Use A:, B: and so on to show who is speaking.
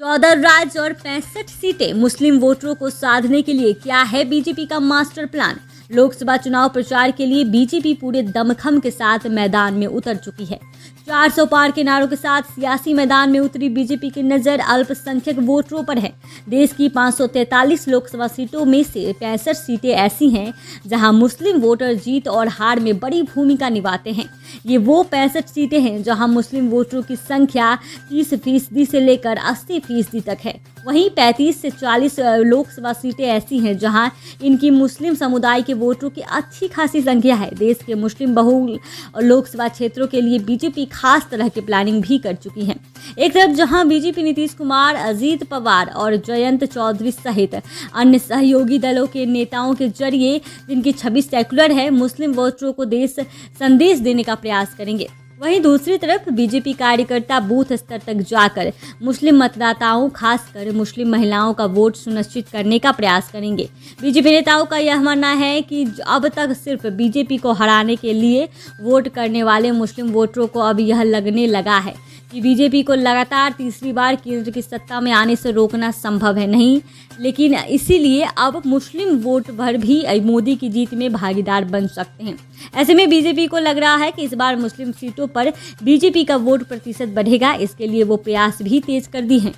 A: 14 राज्य और 65 सीटें मुस्लिम वोटरों को साधने के लिए क्या है बीजेपी का मास्टर प्लान। लोकसभा चुनाव प्रचार के लिए बीजेपी पूरे दमखम के साथ मैदान में उतर चुकी है। 400 पार के नारों के साथ सियासी मैदान में उतरी बीजेपी की नज़र अल्पसंख्यक वोटरों पर है। देश की 543 लोकसभा सीटों में से 65 सीटें ऐसी हैं जहां मुस्लिम वोटर जीत और हार में बड़ी भूमिका निभाते हैं। ये वो 65 सीटें हैं जहां मुस्लिम वोटरों की संख्या 30% से लेकर 80% तक है। वहीं 35 से 40 लोकसभा सीटें ऐसी हैं जहां इनकी मुस्लिम समुदाय के वोटरों की अच्छी खासी संख्या है। देश के मुस्लिम बहुल लोकसभा क्षेत्रों के लिए बीजेपी खास तरह की प्लानिंग भी कर चुकी है। एक तरफ जहां बीजेपी नीतीश कुमार, अजीत पवार और जयंत चौधरी सहित अन्य सहयोगी दलों के नेताओं के जरिए जिनकी छवि सेकुलर है, मुस्लिम वोटरों को देश संदेश देने का प्रयास करेंगे। वहीं दूसरी तरफ बीजेपी कार्यकर्ता बूथ स्तर तक जाकर मुस्लिम मतदाताओं, खासकर मुस्लिम महिलाओं का वोट सुनिश्चित करने का प्रयास करेंगे। बीजेपी नेताओं का यह मानना है कि अब तक सिर्फ बीजेपी को हराने के लिए वोट करने वाले मुस्लिम वोटरों को अब यह लगने लगा है कि बीजेपी को लगातार तीसरी बार केंद्र की सत्ता में आने से रोकना संभव है नहीं, लेकिन इसीलिए अब मुस्लिम वोट भर भी मोदी की जीत में भागीदार बन सकते हैं। ऐसे में बीजेपी को लग रहा है कि इस बार मुस्लिम सीटों पर बीजेपी का वोट प्रतिशत बढ़ेगा। इसके लिए वो प्रयास भी तेज कर दी हैं।